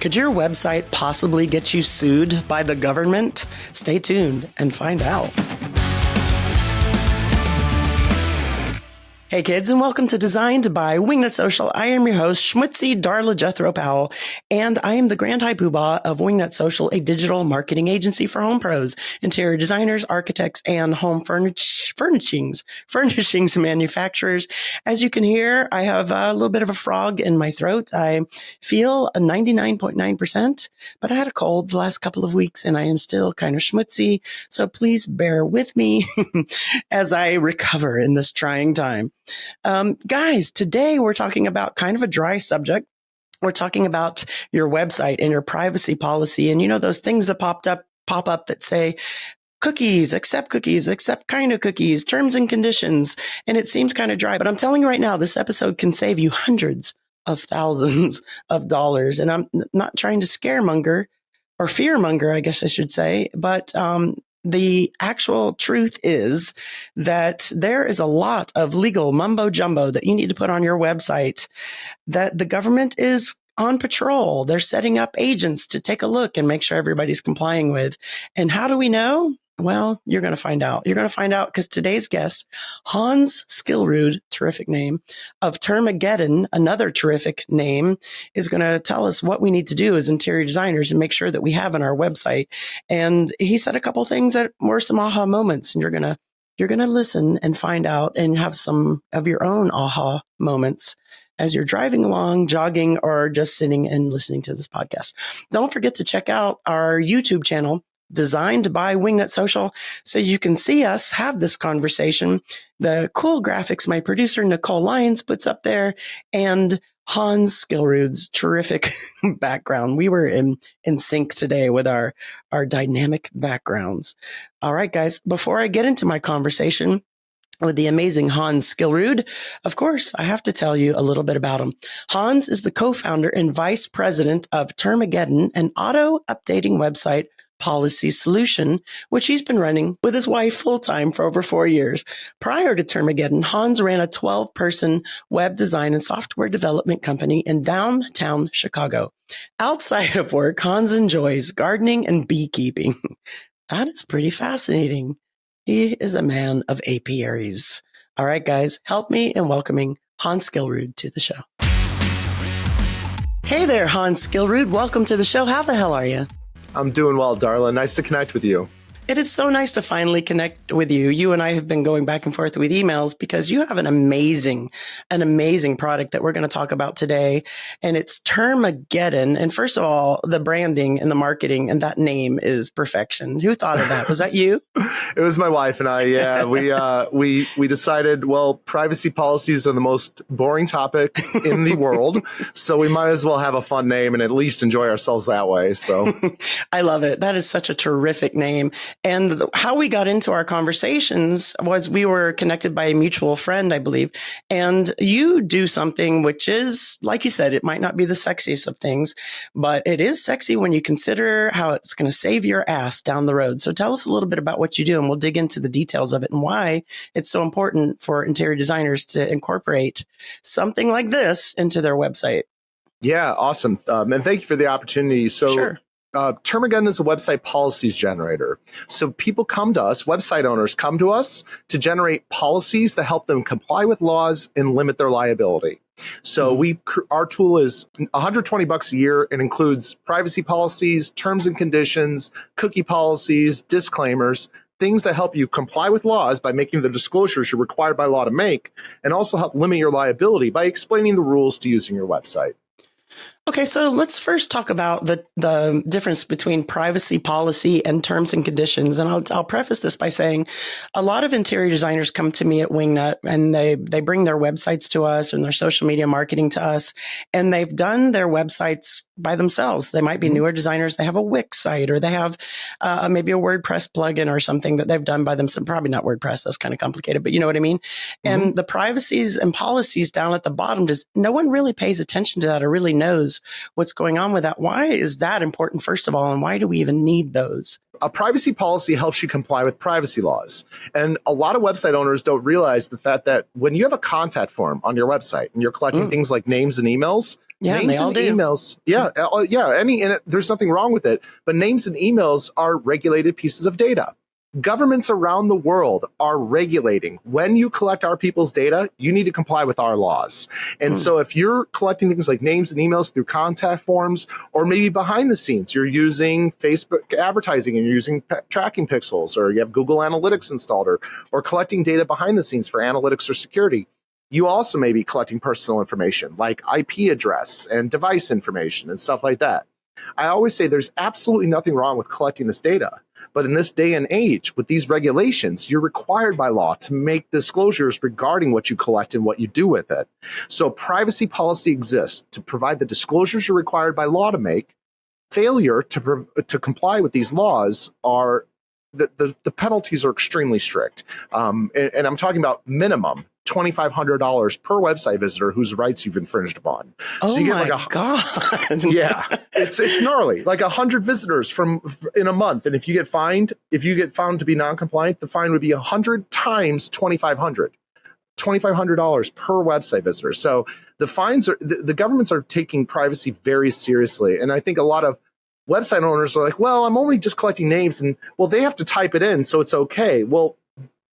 Could your website possibly get you sued by the government? Stay tuned and find out. Hey kids, and welcome to Designed by Wingnut Social. I am your host, Schmutzy Darla Jethro Powell, and I am the Grand High Poobah of Wingnut Social, a digital marketing agency for home pros, interior designers, architects, and home furnishings manufacturers. As you can hear, I have a little bit of a frog in my throat. I feel 99.9%, but I had a cold the last couple of weeks, and I am still kind of schmutzy, so please bear with me as I recover in this trying time. Guys, today we're talking about kind of a dry subject. We're talking about your website and your privacy policy. And you know, those things that pop up that say cookies, accept kind of cookies, terms and conditions. And it seems kind of dry, but I'm telling you right now, this episode can save you hundreds of thousands of dollars. And I'm not trying to scaremonger or fearmonger, I guess I should say, but, the actual truth is that there is a lot of legal mumbo jumbo that you need to put on your website that the government is on patrol. They're setting up agents to take a look and make sure everybody's complying with. And how do we know? Well, you're going to find out. You're going to find out because today's guest, Hans Skillrud, terrific name, of Termageddon, another terrific name, is going to tell us what we need to do as interior designers and make sure that we have on our website. And he said a couple things that were some aha moments, and you're going to listen and find out and have some of your own aha moments as you're driving along, jogging, or just sitting and listening to this podcast. Don't forget to check out our YouTube channel, Designed by Wingnut Social, so you can see us have this conversation. The cool graphics my producer Nicole Lyons puts up there, and Hans Skillrud's terrific background. We were in sync today with our dynamic backgrounds. All right, guys, before I get into my conversation with the amazing Hans Skillrud, of course, I have to tell you a little bit about him. Hans is the co-founder and vice president of Termageddon, an auto-updating website policy solution, which he's been running with his wife full-time for over 4 years. Prior to Termageddon, Hans ran a 12-person web design and software development company in downtown Chicago. Outside of work, Hans enjoys gardening and beekeeping. That is pretty fascinating. He is a man of apiaries. All right, guys, help me in welcoming Hans Skillrud to the show. Hey there, Hans Skillrud. Welcome to the show. How the hell are you? I'm doing well, Darla. Nice to connect with you. It is so nice to finally connect with you. You and I have been going back and forth with emails because you have an amazing product that we're going to talk about today. And it's Termageddon. And first of all, the branding and the marketing and that name is perfection. Who thought of that? Was that you? It was my wife and I. Yeah, we decided, well, privacy policies are the most boring topic in the world. So we might as well have a fun name and at least enjoy ourselves that way. So I love it. That is such a terrific name. And how we got into our conversations was we were connected by a mutual friend, I believe. And you do something which is, like you said, it might not be the sexiest of things, but it is sexy when you consider how it's going to save your ass down the road. So tell us a little bit about what you do, and we'll dig into the details of it and why it's so important for interior designers to incorporate something like this into their website. Yeah, awesome. And thank you for the opportunity. So Sure. Termageddon is a website policies generator. So people come to us, website owners come to us to generate policies that help them comply with laws and limit their liability. So our tool is $120 a year. It includes privacy policies, terms and conditions, cookie policies, disclaimers, things that help you comply with laws by making the disclosures you're required by law to make, and also help limit your liability by explaining the rules to using your website. Okay, so let's first talk about the difference between privacy policy and terms and conditions. And I'll preface this by saying a lot of interior designers come to me at Wingnut and they bring their websites to us and their social media marketing to us, and they've done their websites by themselves. They might be newer designers. They have a Wix site, or they have maybe a WordPress plugin or something that they've done by themselves. Probably not WordPress. That's kind of complicated, but you know what I mean? And the privacies and policies down at the bottom, no one really pays attention to that or really knows what's going on with that. Why is that important, first of all, and why do we even need those? A privacy policy helps you comply with privacy laws. And a lot of website owners don't realize the fact that when you have a contact form on your website and you're collecting things like names and emails, Yeah, and they Names all and do. emails, there's nothing wrong with it, but names and emails are regulated pieces of data. Governments around the world are regulating. When you collect our people's data, you need to comply with our laws. And so if you're collecting things like names and emails through contact forms, or maybe behind the scenes, you're using Facebook advertising and you're using tracking pixels, or you have Google Analytics installed, or collecting data behind the scenes for analytics or security, you also may be collecting personal information like IP address and device information and stuff like that. I always say there's absolutely nothing wrong with collecting this data. But in this day and age, with these regulations, you're required by law to make disclosures regarding what you collect and what you do with it. So privacy policy exists to provide the disclosures you're required by law to make. Failure to comply with these laws are the penalties are extremely strict. And I'm talking about minimum $2,500 per website visitor whose rights you've infringed upon. Oh so you my get God. Yeah, it's gnarly. Like 100 visitors in a month, and if you get found to be non-compliant, the fine would be 100 times $2,500 per website visitor. So the fines are the governments are taking privacy very seriously, and I think a lot of website owners are like, well, I'm only just collecting names, and well, they have to type it in, so it's okay. Well,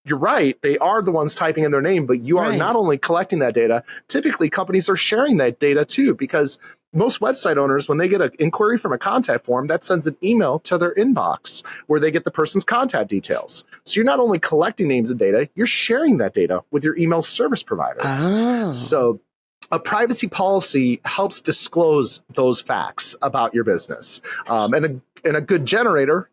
you're right. They are the ones typing in their name, but you are not only collecting that data. Typically, companies are sharing that data too, because most website owners, when they get an inquiry from a contact form, that sends an email to their inbox where they get the person's contact details. So you're not only collecting names and data, you're sharing that data with your email service provider. Oh. So a privacy policy helps disclose those facts about your business. And a good generator,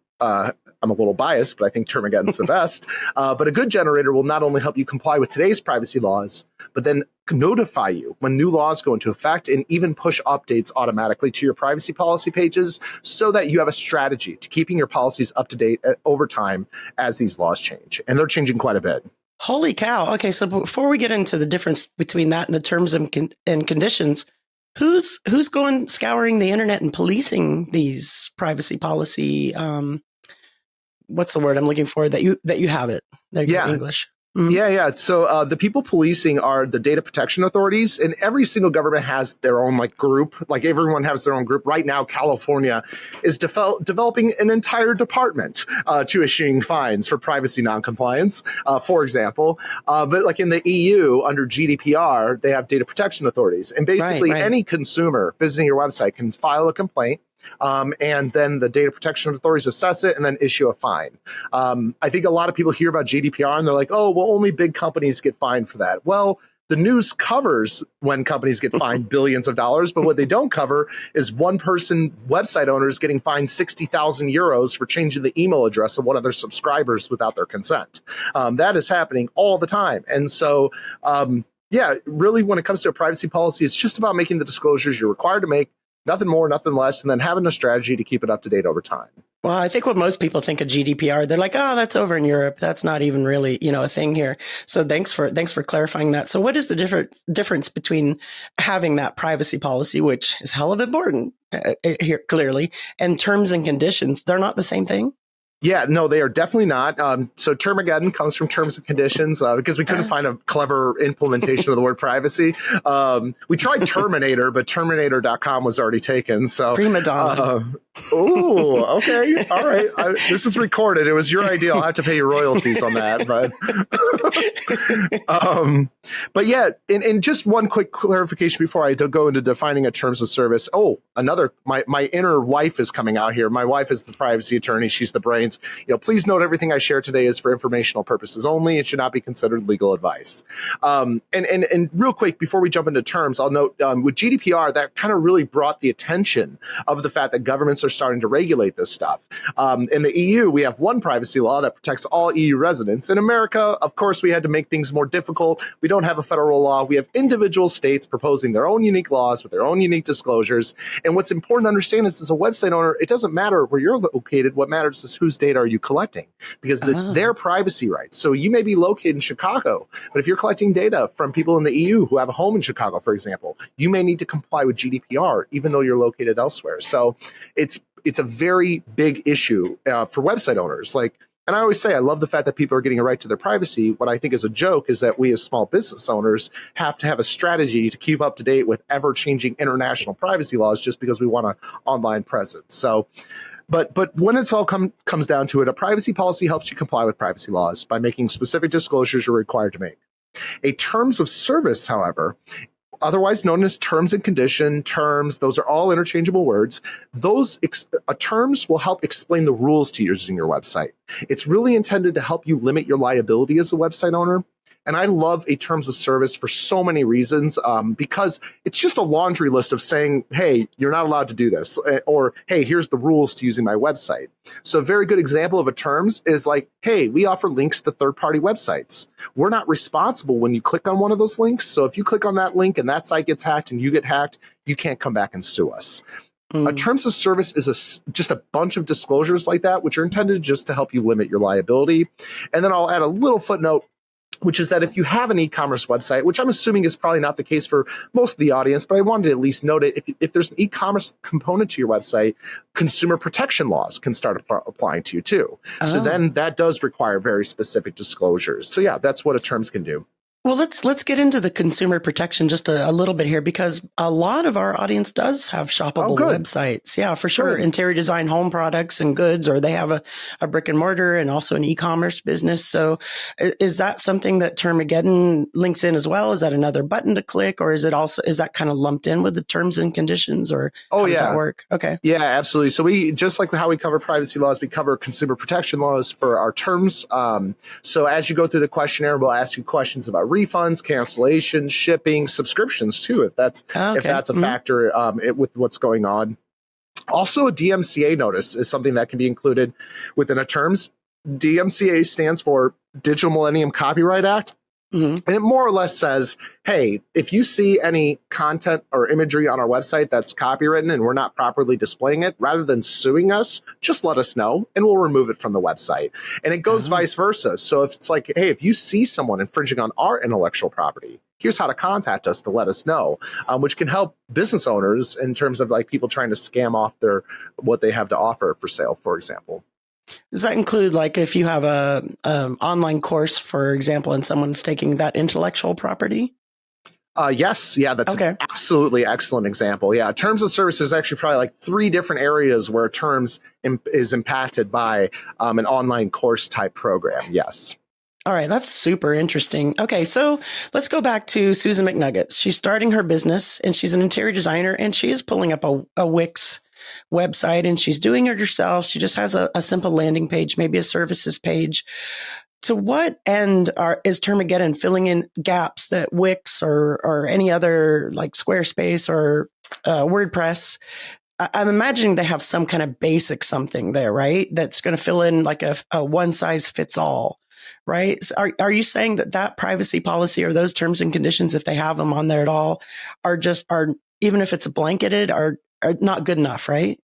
I'm a little biased, but I think Termageddon's the best. But a good generator will not only help you comply with today's privacy laws, but then notify you when new laws go into effect and even push updates automatically to your privacy policy pages so that you have a strategy to keeping your policies up to date over time as these laws change. And they're changing quite a bit. Holy cow. Okay, so before we get into the difference between that and the terms and conditions, who's going scouring the internet and policing these privacy policy what's the word I'm looking for that you have it? There you go, English. Mm-hmm. Yeah. So the people policing are the data protection authorities, and every single government has their own group. Like everyone has their own group. Right now, California is developing an entire department to issuing fines for privacy noncompliance, for example. But like in the EU under GDPR, they have data protection authorities, and basically any consumer visiting your website can file a complaint. And then the data protection authorities assess it and then issue a fine. I think a lot of people hear about GDPR and they're like, oh, well, only big companies get fined for that. Well, the news covers when companies get fined billions of dollars, but what they don't cover is one person website owners getting fined 60,000 euros for changing the email address of one of their subscribers without their consent. That is happening all the time. And so, really, when it comes to a privacy policy, it's just about making the disclosures you're required to make. Nothing more, nothing less, and then having a strategy to keep it up to date over time. Well, I think what most people think of GDPR, they're like, oh, that's over in Europe. That's not even really, a thing here. So thanks for clarifying that. So what is the difference between having that privacy policy, which is hell of important here, clearly, and terms and conditions? They're not the same thing? Yeah, no, they are definitely not. So Termageddon comes from terms and conditions because we couldn't find a clever implementation of the word privacy. We tried Terminator, but Terminator.com was already taken. So prima donna. Oh, okay. All right. This is recorded. It was your idea. I'll have to pay you royalties on that. But yeah, and just one quick clarification before I go into defining a terms of service. Oh, my inner wife is coming out here. My wife is the privacy attorney. She's the brains. Please note everything I share today is for informational purposes only. It should not be considered legal advice. And real quick, before we jump into terms, I'll note with GDPR, that kind of really brought the attention of the fact that governments are starting to regulate this stuff. In the EU, we have one privacy law that protects all EU residents. In America, of course, we had to make things more difficult. We don't have a federal law. We have individual states proposing their own unique laws with their own unique disclosures. And what's important to understand is, as a website owner, it doesn't matter where you're located. What matters is whose data are you collecting, because it's their privacy rights. So you may be located in Chicago, but if you're collecting data from people in the EU who have a home in Chicago, for example, you may need to comply with GDPR, even though you're located elsewhere. So it's a very big issue for website owners. Like, And I always say, I love the fact that people are getting a right to their privacy. What I think is a joke is that we as small business owners have to have a strategy to keep up to date with ever-changing international privacy laws just because we want an online presence. So, but when it's all comes down to it, a privacy policy helps you comply with privacy laws by making specific disclosures you're required to make. A terms of service, however, otherwise known as terms and condition, terms, those are all interchangeable words. Those terms will help explain the rules to using your website. It's really intended to help you limit your liability as a website owner. And I love a terms of service for so many reasons, because it's just a laundry list of saying, hey, you're not allowed to do this, or hey, here's the rules to using my website. So a very good example of a terms is like, hey, we offer links to third-party websites. We're not responsible when you click on one of those links. So if you click on that link and that site gets hacked and you get hacked, you can't come back and sue us. A terms of service is just a bunch of disclosures like that, which are intended just to help you limit your liability. And then I'll add a little footnote, which is that if you have an e-commerce website, which I'm assuming is probably not the case for most of the audience, but I wanted to at least note it, if there's an e-commerce component to your website, consumer protection laws can start applying to you too. Oh. So then that does require very specific disclosures. So yeah, that's what a terms can do. Well, let's get into the consumer protection just a little bit here, because a lot of our audience does have shoppable websites. Yeah, for sure. Good. Interior design, home products and goods, or they have a brick and mortar and also an e-commerce business. So is that something that Termageddon links in as well? Is that another button to click, or is that kind of lumped in with the terms and conditions, or how does that work? Okay. Yeah, absolutely. So we, just like how we cover privacy laws, we cover consumer protection laws for our terms. So as you go through the questionnaire, we'll ask you questions about refunds, cancellations, shipping, subscriptions too, if that's a factor with what's going on. Also, a DMCA notice is something that can be included within a terms. DMCA stands for Digital Millennium Copyright Act. And it more or less says, hey, if you see any content or imagery on our website that's copywritten and we're not properly displaying it, rather than suing us, just let us know and we'll remove it from the website. And it goes vice versa. So if it's like, hey, if you see someone infringing on our intellectual property, here's how to contact us to let us know, which can help business owners in terms of like people trying to scam off what they have to offer for sale, for example. Does that include, like, if you have a online course, for example, and someone's taking that intellectual property? Yes. Yeah, that's an absolutely excellent example. Yeah, terms of service, there's actually probably like 3 different areas where terms is impacted by an online course type program. Yes. All right. That's super interesting. Okay. So let's go back to Susan McNuggets. She's starting her business and she's an interior designer, and she is pulling up a Wix website and she's doing it herself. She just has a simple landing page, maybe a services page. To what end is Termageddon filling in gaps that Wix or any other like Squarespace or WordPress? I'm imagining they have some kind of basic something there, right? That's going to fill in like a one size fits all, right? So are you saying that privacy policy or those terms and conditions, if they have them on there at all, are even if it's blanketed, are not good enough, right?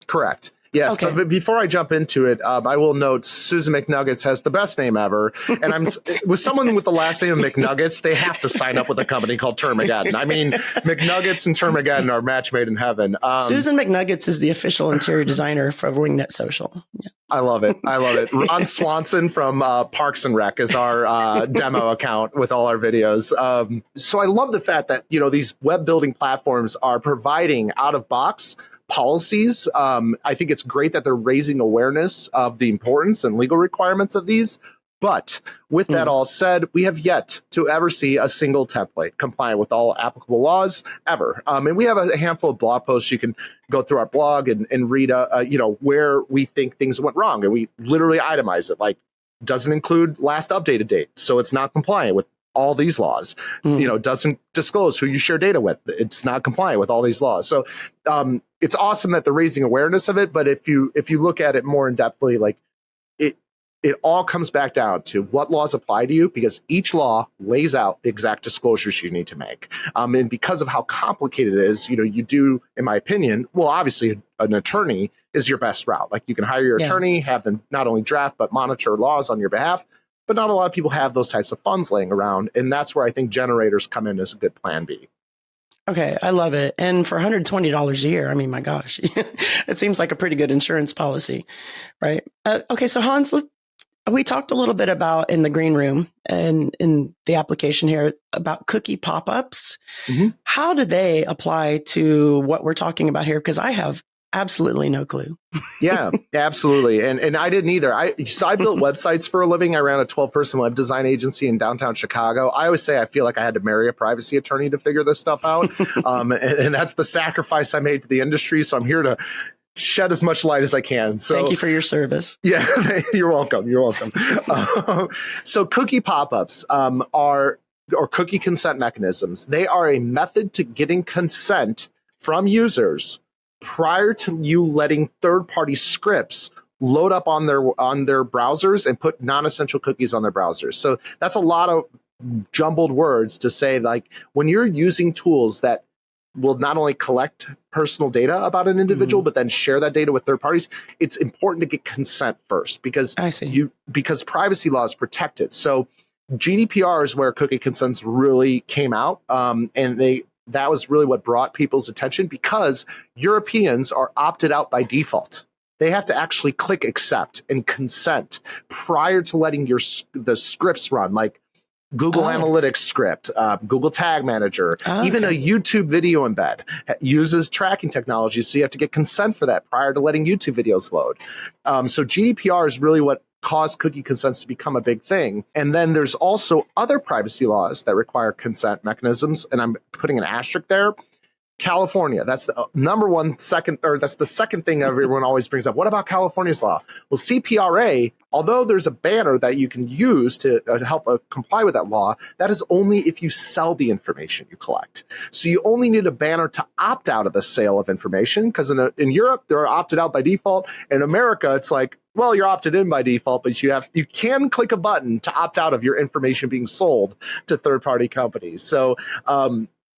Correct. Yes, okay. But before I jump into it, I will note Susan McNuggets has the best name ever. And with someone with the last name of McNuggets, they have to sign up with a company called Termageddon. I mean, McNuggets and Termageddon are match made in heaven. Susan McNuggets is the official interior designer for Wingnut Social. Yeah. I love it. I love it. Ron Swanson from Parks and Rec is our demo account with all our videos. So I love the fact that, these web building platforms are providing out of box policies. I think it's great that they're raising awareness of the importance and legal requirements of these. But with that all said, we have yet to ever see a single template compliant with all applicable laws ever. And we have a handful of blog posts. You can go through our blog and read, where we think things went wrong. And we literally itemize it, like doesn't include last updated date. So it's not compliant with all these laws, doesn't disclose who you share data with. It's not compliant with all these laws. So it's awesome that they're raising awareness of it. But if you look at it more in depthly, like it all comes back down to what laws apply to you, because each law lays out the exact disclosures you need to make. And because of how complicated it is, you do, in my opinion, well, obviously an attorney is your best route. Like you can hire your attorney, have them not only draft, but monitor laws on your behalf. But not a lot of people have those types of funds laying around. And that's where I think generators come in as a good plan B. Okay, I love it. And for $120 a year, I mean, my gosh, it seems like a pretty good insurance policy, right? Okay, so Hans, We talked a little bit about in the green room and in the application here about cookie pop-ups. Mhm. How do they apply to what we're talking about here? Because I have absolutely no clue. Yeah, absolutely. And I didn't either. I built websites for a living. I ran a 12-person web design agency in downtown Chicago. I always say I feel like I had to marry a privacy attorney to figure this stuff out. And that's the sacrifice I made to the industry. So I'm here to shed as much light as I can. So thank you for your service. Yeah, you're welcome. You're welcome. So cookie pop-ups or cookie consent mechanisms. They are a method to getting consent from users prior to you letting third-party scripts load up on their browsers and put non-essential cookies on their browsers. So that's a lot of jumbled words to say, like, when you're using tools that will not only collect personal data about an individual, but then share that data with third parties, it's important to get consent first because privacy laws protect it. So GDPR is where cookie consents really came out, and that was really what brought people's attention because Europeans are opted out by default. They have to actually click accept and consent prior to letting the scripts run, like Google Analytics script, Google Tag Manager, even a YouTube video embed uses tracking technology. So you have to get consent for that prior to letting YouTube videos load. So GDPR is really what caused cookie consents to become a big thing. And then there's also other privacy laws that require consent mechanisms. And I'm putting an asterisk there. California, that's the that's the second thing everyone always brings up. What about California's law? Well, CPRA, although there's a banner that you can use to help comply with that law, that is only if you sell the information you collect. So you only need a banner to opt out of the sale of information, because in Europe, they're opted out by default. In America, it's like, well, you're opted in by default, but you can click a button to opt out of your information being sold to third-party companies. So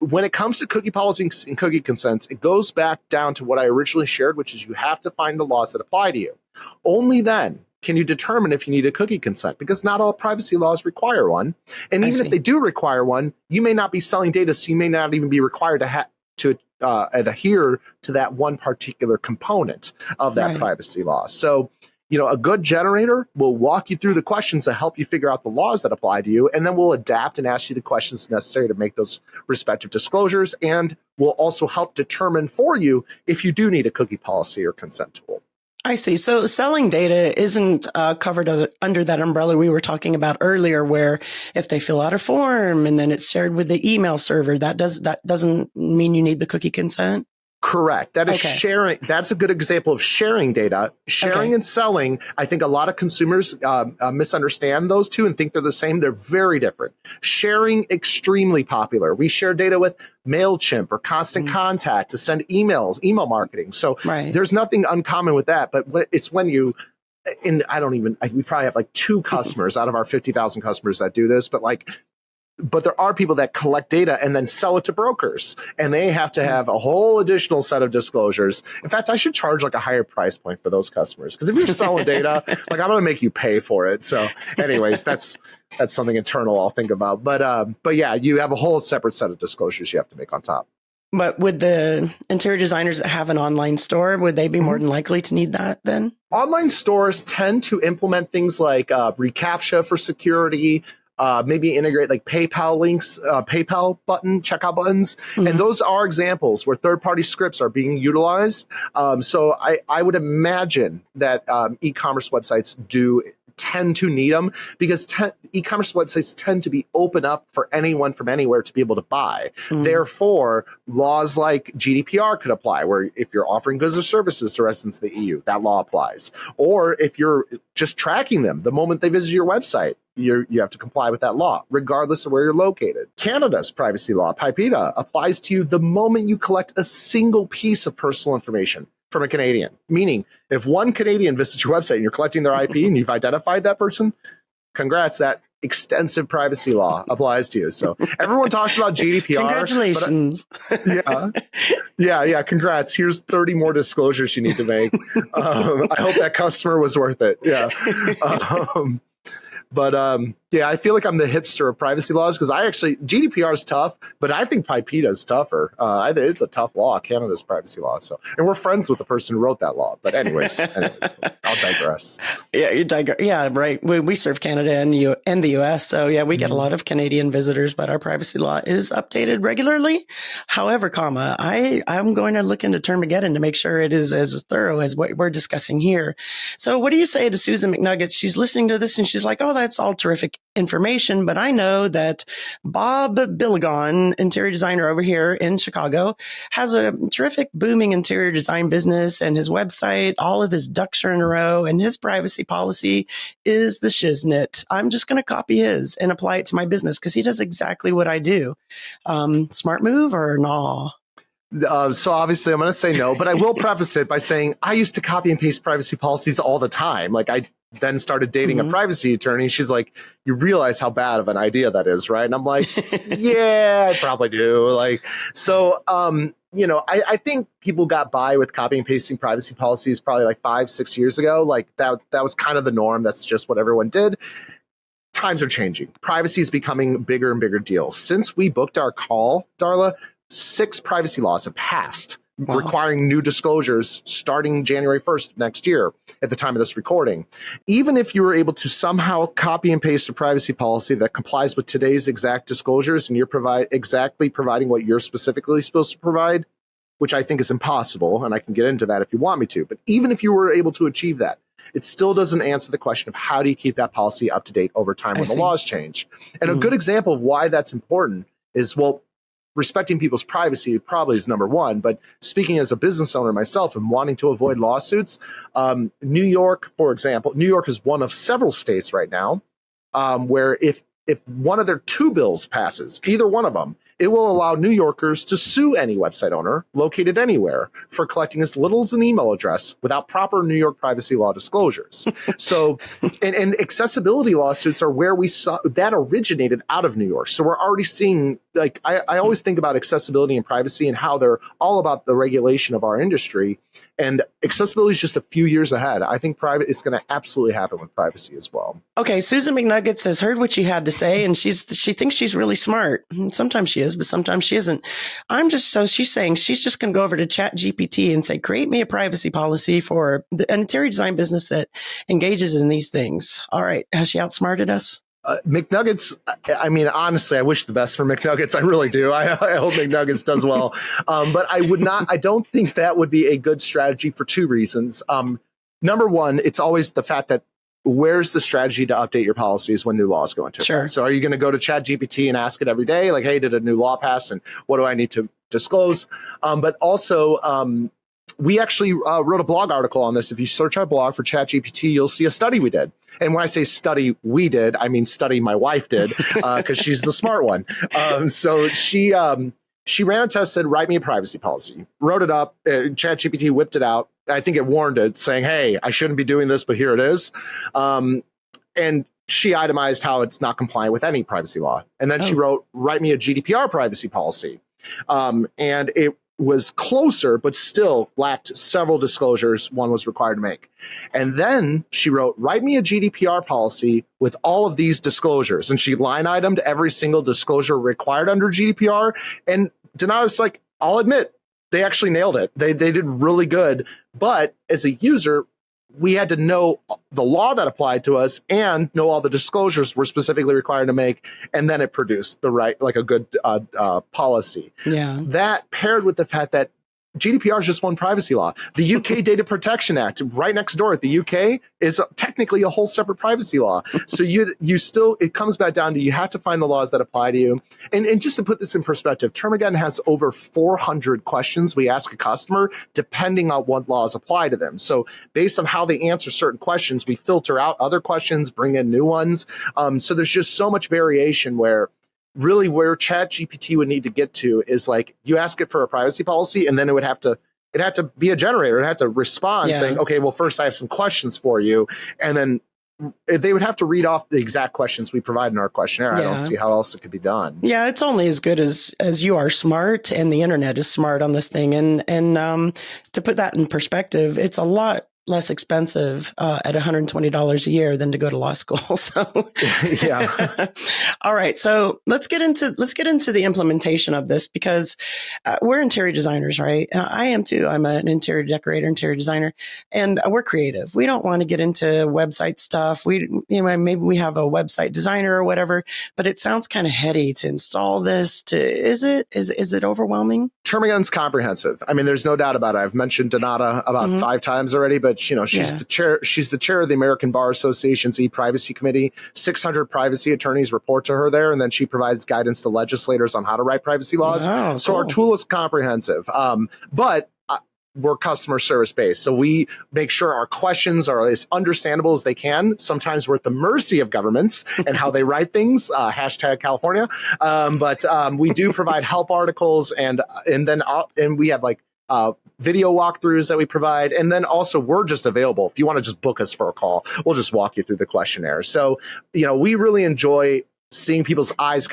when it comes to cookie policies and cookie consents, it goes back down to what I originally shared, which is you have to find the laws that apply to you. Only then can you determine if you need a cookie consent, because not all privacy laws require one. And even if they do require one, you may not be selling data, so you may not even be required to adhere to that one particular component of that privacy law. So, a good generator will walk you through the questions to help you figure out the laws that apply to you, and then we'll adapt and ask you the questions necessary to make those respective disclosures, and we'll also help determine for you if you do need a cookie policy or consent tool. I see. So selling data isn't covered under that umbrella we were talking about earlier, where if they fill out a form and then it's shared with the email server, that doesn't mean you need the cookie consent? Correct. That is sharing. That's a good example of sharing data. Sharing and selling, I think a lot of consumers misunderstand those two and think they're the same. They're very different. Sharing, extremely popular. We share data with MailChimp or Constant Contact to send email marketing. So there's nothing uncommon with that. But it's when you, and we probably have like 2 customers out of our 50,000 customers that do this, but there are people that collect data and then sell it to brokers, and they have to have a whole additional set of disclosures. In fact, I should charge like a higher price point for those customers, because if you're selling data, like, I'm going to make you pay for it. So anyways, that's something internal I'll think about. But yeah, you have a whole separate set of disclosures you have to make on top. But with the interior designers that have an online store, would they be more than likely to need that then? Online stores tend to implement things like reCAPTCHA for security, maybe integrate like PayPal links, PayPal checkout buttons. And those are examples where third-party scripts are being utilized. So I would imagine that e-commerce websites do tend to need them, because e-commerce websites tend to be open up for anyone from anywhere to be able to buy. Therefore, laws like GDPR could apply, where if you're offering goods or services to residents of the EU, that law applies. Or if you're just tracking them the moment they visit your website, you have to comply with that law, regardless of where you're located. Canada's privacy law, PIPEDA, applies to you the moment you collect a single piece of personal information from a Canadian. Meaning, if one Canadian visits your website and you're collecting their IP and you've identified that person, congrats, that extensive privacy law applies to you. So everyone talks about GDPR. Congratulations. Yeah, congrats. Here's 30 more disclosures you need to make. I hope that customer was worth it. Yeah. But yeah, I feel like I'm the hipster of privacy laws because GDPR is tough, but I think PIPEDA is tougher. It's a tough law, Canada's privacy law. So, and we're friends with the person who wrote that law. But anyways, I'll digress. Yeah, yeah, right. We serve Canada and the US. So yeah, we get a lot of Canadian visitors, but our privacy law is updated regularly. However, I'm going to look into Termageddon to make sure it is as thorough as what we're discussing here. So what do you say to Susan McNuggets? She's listening to this and she's like, oh, that's all terrific information, but I know that Bob Billigon, interior designer over here in Chicago, has a terrific booming interior design business, and his website, all of his ducks are in a row, and his privacy policy is the shiznit. I'm just going to copy his and apply it to my business because he does exactly what I do. Smart move or no? So obviously I'm going to say no, but I will preface it by saying I used to copy and paste privacy policies all the time. Like I then started dating a privacy attorney. She's like, you realize how bad of an idea that is, right? And I'm like, yeah, I probably do. Like, so, I think people got by with copy and pasting privacy policies probably like 5-6 years ago. Like that was kind of the norm. That's just what everyone did. Times are changing. Privacy is becoming a bigger and bigger deal. Since we booked our call, Darla, 6 privacy laws have passed. Wow. Requiring new disclosures starting January 1st of next year at the time of this recording. Even if you were able to somehow copy and paste a privacy policy that complies with today's exact disclosures and you're exactly providing what you're specifically supposed to provide, which I think is impossible, and I can get into that if you want me to, but even if you were able to achieve that, it still doesn't answer the question of how do you keep that policy up to date over time when the laws change. And a good example of why that's important is, well, respecting people's privacy probably is number one, but speaking as a business owner myself and wanting to avoid lawsuits, New York, for example, New York is one of several states right now where if one of their 2 bills passes, either one of them, it will allow New Yorkers to sue any website owner located anywhere for collecting as little as an email address without proper New York privacy law disclosures. So, and accessibility lawsuits are where we saw that originated out of New York. So we're already seeing, like, I always think about accessibility and privacy and how they're all about the regulation of our industry. And accessibility is just a few years ahead. I think is going to absolutely happen with privacy as well. Okay, Susan McNuggets has heard what you had to say, and she thinks she's really smart. Sometimes she is, but sometimes she isn't. She's saying she's just going to go over to ChatGPT and say, create me a privacy policy for an interior design business that engages in these things. All right, has she outsmarted us? McNuggets, I mean, honestly, I wish the best for McNuggets. I really do. I hope McNuggets does well. But I don't think that would be a good strategy for 2 reasons. Number one, it's always the fact that where's the strategy to update your policies when new laws go into effect? So are you going to go to ChatGPT and ask it every day? Like, hey, did a new law pass and what do I need to disclose? But also, we actually wrote a blog article on this. If you search our blog for ChatGPT, you'll see a study we did. And when I say study we did, I mean study my wife did, because she's the smart one. So she ran a test, said, write me a privacy policy. Wrote it up. ChatGPT whipped it out. I think it warned it, saying, hey, I shouldn't be doing this, but here it is. And she itemized how it's not compliant with any privacy law. And then she wrote, write me a GDPR privacy policy. And it was closer, but still lacked several disclosures one was required to make. And then she wrote, write me a GDPR policy with all of these disclosures. And she line itemed every single disclosure required under GDPR. And Denise, like, I'll admit, they actually nailed it. They did really good. But as a user, we had to know the law that applied to us and know all the disclosures we're specifically required to make, and then it produced the right, like a good policy. Yeah. That paired with the fact that GDPR is just one privacy law. The UK Data Protection Act, right next door at the UK, is technically a whole separate privacy law. So you still, it comes back down to you have to find the laws that apply to you. And just to put this in perspective, Termageddon has over 400 questions we ask a customer, depending on what laws apply to them. So based on how they answer certain questions, we filter out other questions, bring in new ones. So there's just so much variation where really where ChatGPT would need to get to is like you ask it for a privacy policy, and then it had to be a generator. It had to respond saying, okay, well, first I have some questions for you. And then they would have to read off the exact questions we provide in our questionnaire. I don't see how else it could be done. Yeah, it's only as good as you are smart, and the internet is smart on this thing. And to put that in perspective, it's a lot less expensive at $120 a year than to go to law school. So Yeah. All right. So let's get into the implementation of this, because we're interior designers, right? I am too. I'm an interior decorator, interior designer, and we're creative. We don't want to get into website stuff. Maybe we have a website designer or whatever, but it sounds kind of heady to install this. Is it overwhelming? Termageddon's comprehensive. I mean, there's no doubt about it. I've mentioned Donata about 5 times already, but she's the chair. She's the chair of the American Bar Association's e-privacy committee. 600 privacy attorneys report to her there, and then she provides guidance to legislators on how to write privacy laws. Oh, so cool. Our tool is comprehensive, but we're customer service based. So we make sure our questions are as understandable as they can. Sometimes we're at the mercy of governments and how they write things, hashtag California. But we do provide help articles, and we have video walkthroughs that we provide. And then also we're just available. If you want to just book us for a call, we'll just walk you through the questionnaire. So, we really enjoy seeing people's eyes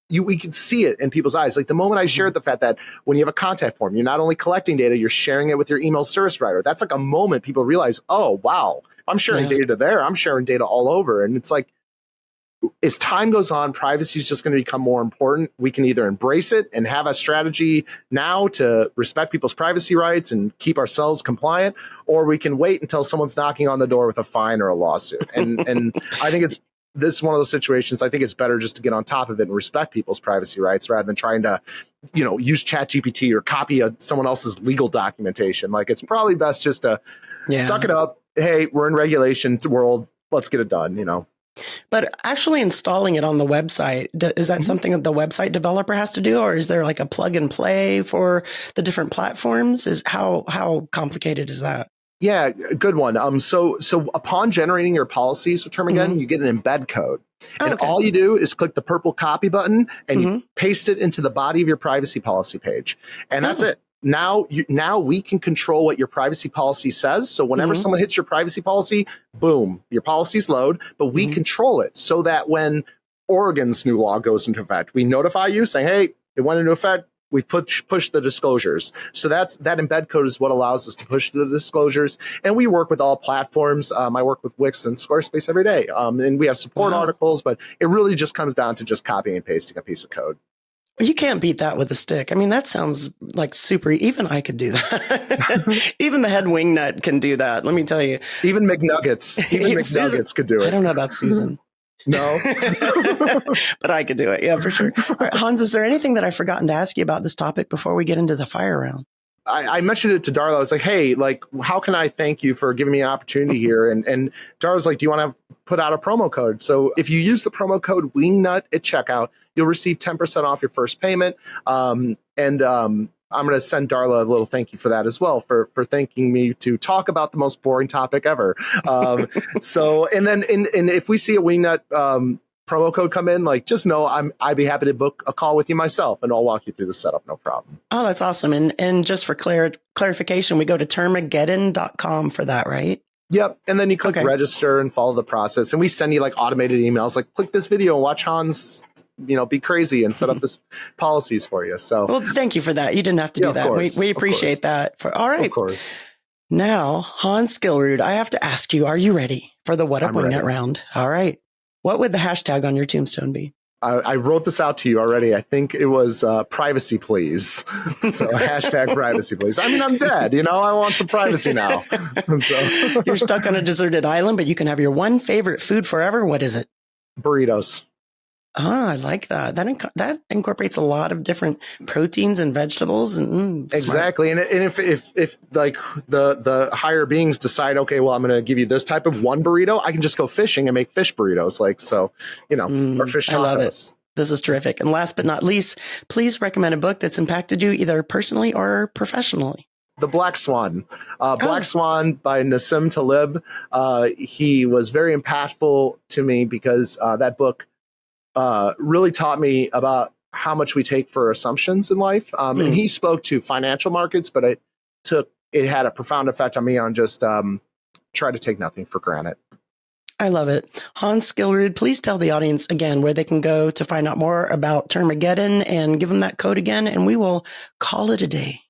we can see it in people's eyes. Like the moment I shared the fact that when you have a contact form, you're not only collecting data, you're sharing it with your email service provider. That's like a moment people realize, oh, wow, I'm sharing data there. I'm sharing data all over. And it's like, as time goes on, privacy is just going to become more important. We can either embrace it and have a strategy now to respect people's privacy rights and keep ourselves compliant, or we can wait until someone's knocking on the door with a fine or a lawsuit. And I think this is one of those situations. I think it's better just to get on top of it and respect people's privacy rights rather than trying to, use ChatGPT or copy someone else's legal documentation. Like, it's probably best just to suck it up. Hey, we're in regulation world. Let's get it done, But actually installing it on the website, is that something that the website developer has to do, or is there like a plug and play for the different platforms? How complicated is that? Yeah, good one. So upon generating your policies with Termageddon, you get an embed code. And all you do is click the purple copy button and you paste it into the body of your privacy policy page. And that's it. Now we can control what your privacy policy says. So whenever someone hits your privacy policy, boom, your policies load, but we control it so that when Oregon's new law goes into effect, we notify you saying, hey, it went into effect. We push the disclosures. So that embed code is what allows us to push the disclosures. And we work with all platforms. I work with Wix and Squarespace every day. And we have support articles, but it really just comes down to just copying and pasting a piece of code. You can't beat that with a stick. I mean, that sounds like super. Even I could do that. Even the head Wingnut can do that. Let me tell you. Even McNuggets could do it. I don't know about Susan. No, but I could do it. Yeah, for sure. All right, Hans, is there anything that I've forgotten to ask you about this topic before we get into the fire round? I mentioned it to Darla. I was like, hey, how can I thank you for giving me an opportunity here? And Darla was like, do you want to put out a promo code? So if you use the promo code Wingnut at checkout, you'll receive 10% off your first payment. I'm going to send Darla a little thank you for that as well, for thanking me to talk about the most boring topic ever. And if we see a Wingnut promo code come in, just know I'd be happy to book a call with you myself, and I'll walk you through the setup, no problem. Oh, that's awesome. And just for clarification, we go to Termageddon.com for that, right? Yep. And then you click register and follow the process. And we send you automated emails, click this video and watch Hans, be crazy and set up this policies for you. So, well, thank you for that. You didn't have to do that. We appreciate that. All right. Of course. Now, Hans Skillrud, I have to ask you, are you ready for the What Up Wingnut round? All right. What would the hashtag on your tombstone be? I wrote this out to you already. I think it was privacy, please. So hashtag privacy, please. I mean, I'm dead. I want some privacy now. So. You're stuck on a deserted island, but you can have your one favorite food forever. What is it? Burritos. I like that. That incorporates a lot of different proteins and vegetables. And exactly. And if the higher beings decide, okay, well, I'm going to give you this type of one burrito, I can just go fishing and make fish burritos. Or fish tacos. I love it. This is terrific. And last but not least, please recommend a book that's impacted you either personally or professionally. The Black Swan. Black Swan by Nassim Taleb. He was very impactful to me because that book really taught me about how much we take for assumptions in life. And he spoke to financial markets, but it had a profound effect on me on just try to take nothing for granted. I love it. Hans Skillrud, please tell the audience again where they can go to find out more about Termageddon and give them that code again, and we will call it a day.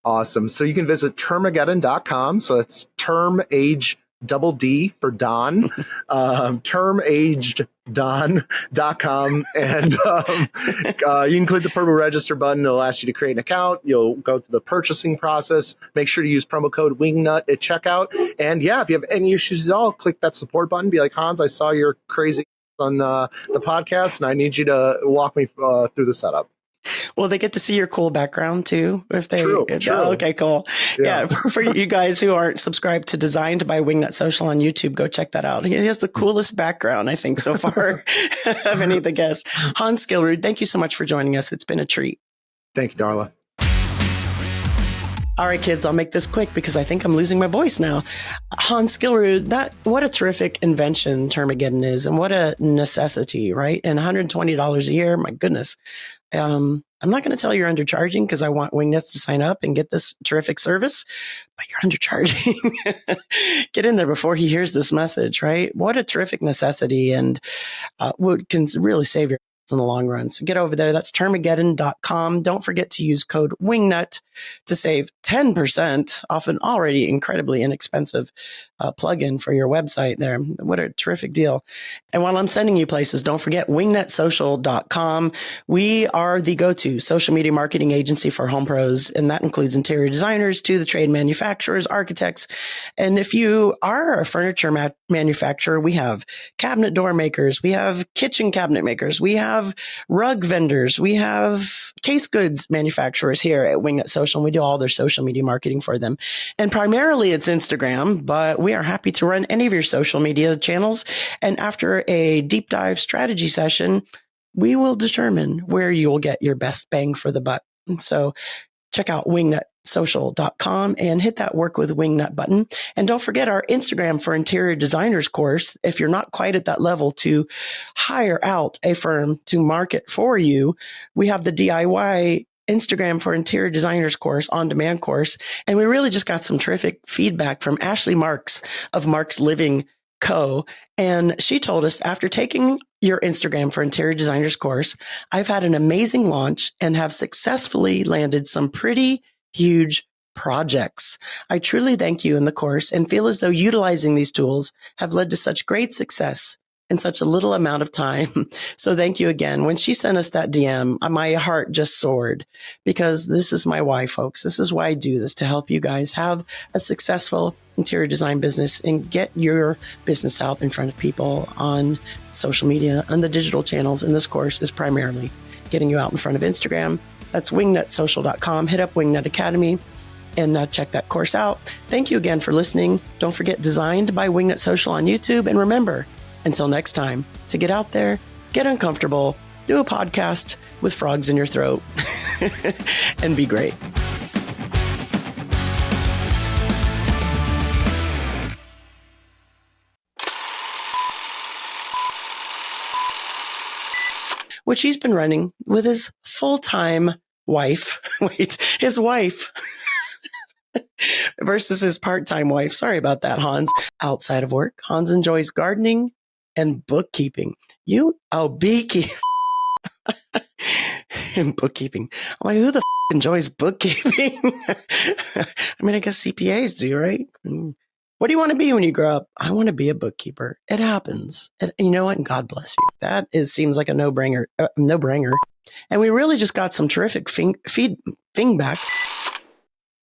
Awesome. So you can visit termageddon.com. So it's term age double D for Don, termageddon.com. And you can click the purple register button. It'll ask you to create an account. You'll go through the purchasing process. Make sure to use promo code Wingnut at checkout. And yeah, if you have any issues at all, click that support button. Be like, Hans, I saw your crazy on the podcast, and I need you to walk me through the setup. Well, they get to see your cool background too. If they, True. Oh, okay, cool. Yeah. For you guys who aren't subscribed to Designed by Wingnut Social on YouTube, go check that out. He has the coolest background, I think, so far of any of the guests. Hans Skillrud, thank you so much for joining us. It's been a treat. Thank you, Darla. All right, kids, I'll make this quick because I think I'm losing my voice now. Hans Skillrud, what a terrific invention Termageddon is, and what a necessity, right? And $120 a year, my goodness. I'm not going to tell you're undercharging because I want Wingnuts to sign up and get this terrific service, but you're undercharging. Get in there before he hears this message, right? What a terrific necessity, and what can really save your in the long run. So get over there. That's termageddon.com. Don't forget to use code Wingnut to save 10% off an already incredibly inexpensive plugin for your website there. What a terrific deal. And while I'm sending you places, don't forget wingnutsocial.com. We are the go-to social media marketing agency for home pros, and that includes interior designers to the trade manufacturers, architects. And if you are a furniture manufacturer, we have cabinet door makers, we have kitchen cabinet makers, we have rug vendors, we have case goods manufacturers here at Wingnut Social, and we do all their social media marketing for them. And primarily it's Instagram, but we are happy to run any of your social media channels. And after a deep dive strategy session, we will determine where you will get your best bang for the buck. And so check out wingnutsocial.com and hit that work with Wingnut button. And don't forget our Instagram for interior designers course. If you're not quite at that level to hire out a firm to market for you, we have the DIY Instagram for interior designers course, on demand course. And we really just got some terrific feedback from Ashley Marks of Marks Living Co. And she told us, after taking your Instagram for interior designers course, I've had an amazing launch and have successfully landed some pretty huge projects. I truly thank you in the course and feel as though utilizing these tools have led to such great success in such a little amount of time. So thank you again. When she sent us that DM, my heart just soared, because this is my why, folks. This is why I do this, to help you guys have a successful interior design business and get your business out in front of people on social media, on the digital channels. And this course is primarily getting you out in front of Instagram. That's wingnutsocial.com. Hit up Wingnut Academy and check that course out. Thank you again for listening. Don't forget Designed by Wingnut Social on YouTube. And remember, until next time, to get out there, get uncomfortable, do a podcast with frogs in your throat, and be great. Which he's been running with his full-time wife. His wife versus his part-time wife. Sorry about that, Hans. Outside of work, Hans enjoys gardening and bookkeeping. Beekeeping and bookkeeping. I'm like, who the enjoys bookkeeping? I mean, I guess CPAs do, right? What do you want to be when you grow up? I want to be a bookkeeper. It happens. And you know what? And God bless you. Seems like a no-brainer. And we really just got some terrific feedback.